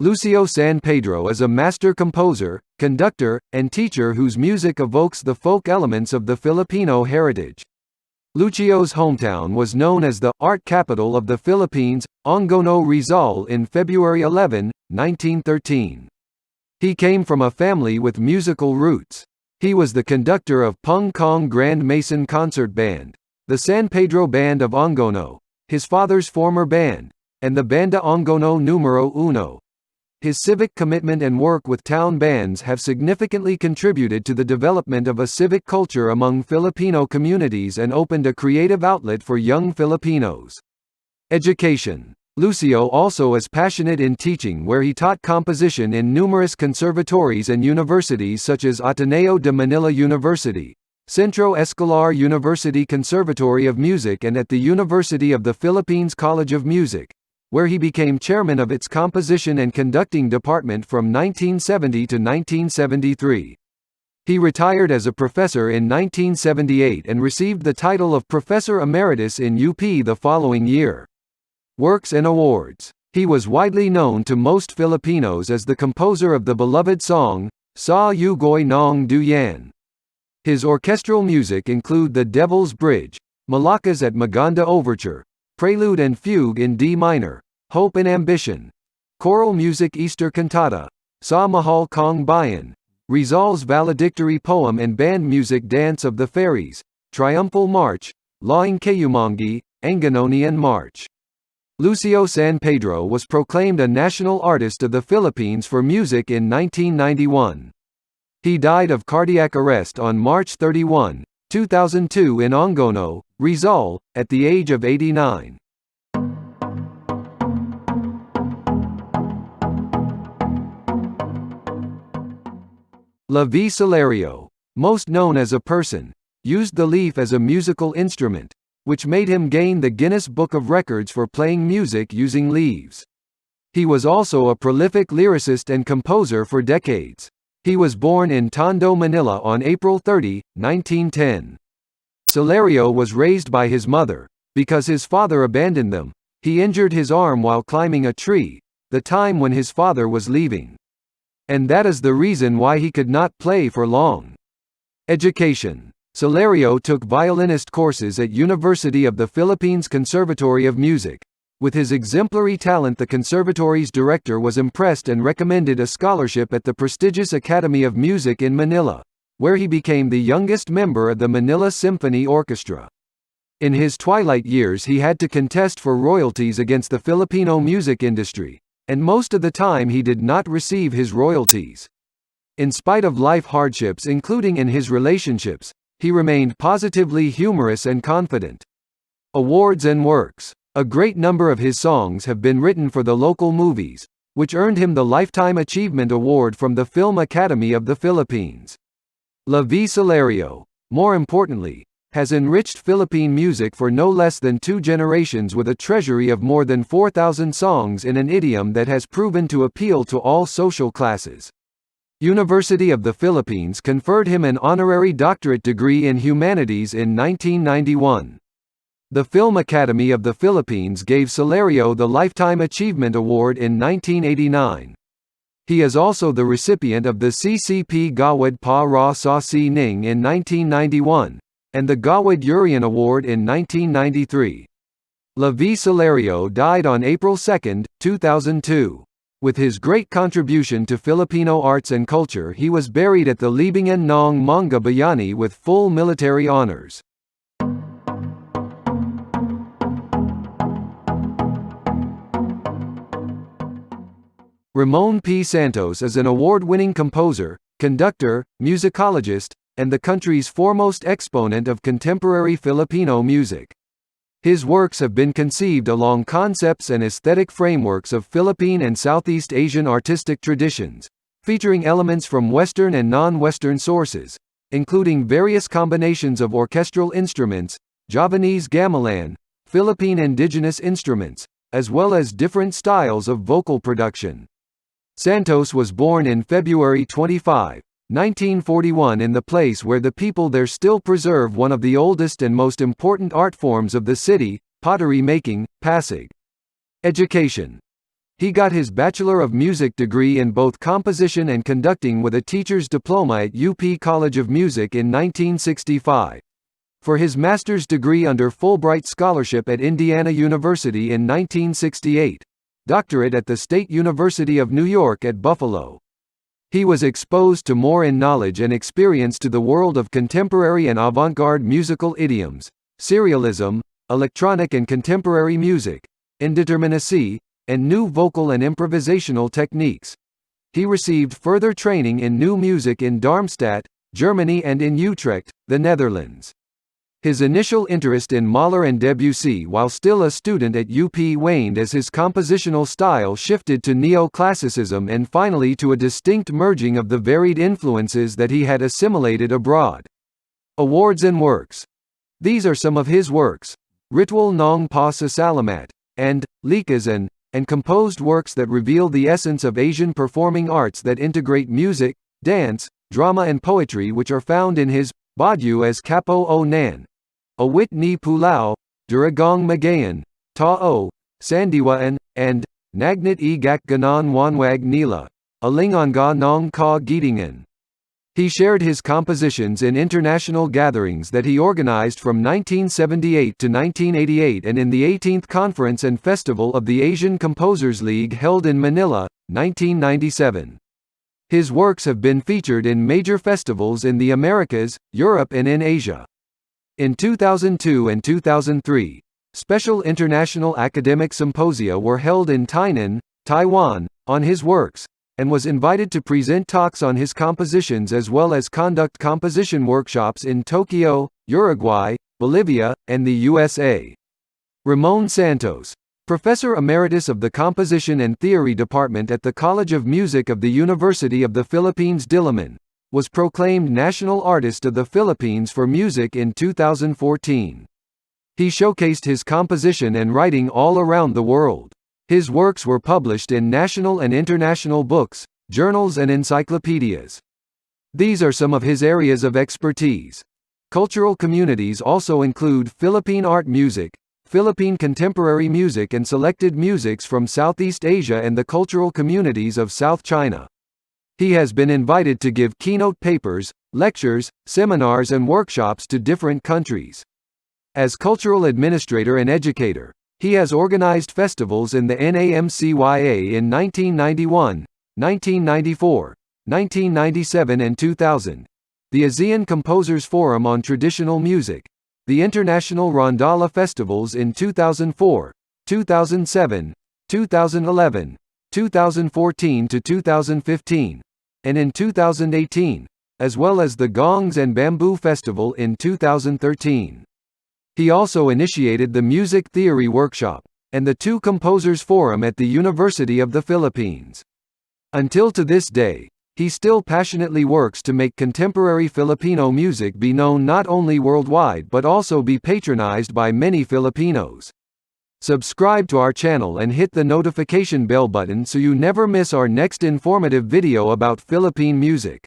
Lucio San Pedro is a master composer, conductor, and teacher whose music evokes the folk elements of the Filipino heritage. Lucio's hometown was known as the art capital of the Philippines, Angono Rizal, in February 11, 1913. He came from a family with musical roots. He was the conductor of Peng Grand Mason Concert Band, the San Pedro Band of Angono, his father's former band, and the Banda Angono Numero Uno. His civic commitment and work with town bands have significantly contributed to the development of a civic culture among Filipino communities and opened a creative outlet for young Filipinos. Education. Lucio also is passionate in teaching, where he taught composition in numerous conservatories and universities such as Ateneo de Manila University, Centro Escolar University Conservatory of Music, and at the University of the Philippines College of Music, where he became chairman of its composition and conducting department from 1970 to 1973. He retired as a professor in 1978 and received the title of Professor Emeritus in UP the following year. Works and awards. He was widely known to most Filipinos as the composer of the beloved song, Sa Yugoy Nong Duyan. His orchestral music include The Devil's Bridge, Malakas at Maganda Overture, Prelude and Fugue in D minor, Hope and Ambition, choral music Easter Cantata, Sa Mahal Kong Bayan, Rizal's valedictory poem, and band music Dance of the Fairies, Triumphal March, Laing Kayumangi, Angononian March. Lucio San Pedro was proclaimed a National Artist of the Philippines for music in 1991. He died of cardiac arrest on March 31, 2002 in Angono, Rizal, at the age of 89. Levi Celerio, most known as a person, used the leaf as a musical instrument, which made him gain the Guinness Book of Records for playing music using leaves. He was also a prolific lyricist and composer for decades. He was born in Tondo, Manila on April 30, 1910. Celerio was raised by his mother. Because his father abandoned them, he injured his arm while climbing a tree, the time when his father was leaving. And that is the reason why he could not play for long. Education. Celerio took violinist courses at University of the Philippines Conservatory of Music. With his exemplary talent, the conservatory's director was impressed and recommended a scholarship at the prestigious Academy of Music in Manila, where he became the youngest member of the Manila Symphony Orchestra. In his twilight years, he had to contest for royalties against the Filipino music industry, and most of the time he did not receive his royalties. In spite of life hardships, including in his relationships, he remained positively humorous and confident. Awards and works. A great number of his songs have been written for the local movies, which earned him the Lifetime Achievement Award from the Film Academy of the Philippines. Vie Solario, more importantly, has enriched Philippine music for no less than 2 generations with a treasury of more than 4,000 songs in an idiom that has proven to appeal to all social classes. University of the Philippines conferred him an honorary doctorate degree in humanities in 1991. The Film Academy of the Philippines gave Celerio the Lifetime Achievement Award in 1989. He is also the recipient of the CCP Gawad Pa Ra Sa Si Ning in 1991, and the Gawad Urian Award in 1993. Levi Celerio died on April 2, 2002. With his great contribution to Filipino arts and culture, he was buried at the Libingan ng Mga Bayani with full military honors. Ramon P. Santos is an award-winning composer, conductor, musicologist, and the country's foremost exponent of contemporary Filipino music. His works have been conceived along concepts and aesthetic frameworks of Philippine and Southeast Asian artistic traditions, featuring elements from Western and non-Western sources, including various combinations of orchestral instruments, Javanese gamelan, Philippine indigenous instruments, as well as different styles of vocal production. Santos was born in February 25, 1941 in the place where the people there still preserve one of the oldest and most important art forms of the city, pottery making, Pasig. Education. He got his Bachelor of Music degree in both composition and conducting with a teacher's diploma at UP College of Music in 1965. For his master's degree under Fulbright Scholarship at Indiana University in 1968. Doctorate at the State University of New York at Buffalo. He was exposed to more in knowledge and experience to the world of contemporary and avant-garde musical idioms, serialism, electronic and contemporary music, indeterminacy, and new vocal and improvisational techniques. He received further training in new music in Darmstadt, Germany and in Utrecht, the Netherlands. His initial interest in Mahler and Debussy while still a student at UP waned as his compositional style shifted to neoclassicism and finally to a distinct merging of the varied influences that he had assimilated abroad. Awards and works. These are some of his works: Ritual Nong Pa Sa Salamat, and Likazan, and composed works that reveal the essence of Asian performing arts that integrate music, dance, drama and poetry, which are found in his Badu as Kapo O Nan, Awit Ni Pulau, Duragong Magayan, Tao, Sandiwaan, and Nagnit E Gak Ganon Wanwag Nila, Alinganga Nong Ka Gitingan. He shared his compositions in international gatherings that he organized from 1978 to 1988 and in the 18th Conference and Festival of the Asian Composers League held in Manila, 1997. His works have been featured in major festivals in the Americas, Europe and in Asia. In 2002 and 2003, special international academic symposia were held in Tainan, Taiwan, on his works, and was invited to present talks on his compositions as well as conduct composition workshops in Tokyo, Uruguay, Bolivia, and the USA. Ramon Santos, Professor Emeritus of the Composition and Theory Department at the College of Music of the University of the Philippines Diliman, was proclaimed National Artist of the Philippines for Music in 2014. He showcased his composition and writing all around the world. His works were published in national and international books, journals and encyclopedias. These are some of his areas of expertise. Cultural communities also include Philippine art music, Philippine contemporary music and selected musics from Southeast Asia and the cultural communities of South China. He has been invited to give keynote papers, lectures, seminars and workshops to different countries. As cultural administrator and educator, he has organized festivals in the NAMCYA in 1991, 1994, 1997 and 2000, the ASEAN Composers Forum on Traditional Music, the International Rondalla Festivals in 2004, 2007, 2011, 2014 to 2015, and in 2018, as well as the Gongs and Bamboo Festival in 2013. He also initiated the Music Theory Workshop, and the Two Composers Forum at the University of the Philippines. Until to this day, he still passionately works to make contemporary Filipino music be known not only worldwide but also be patronized by many Filipinos. Subscribe to our channel and hit the notification bell button so you never miss our next informative video about Philippine music.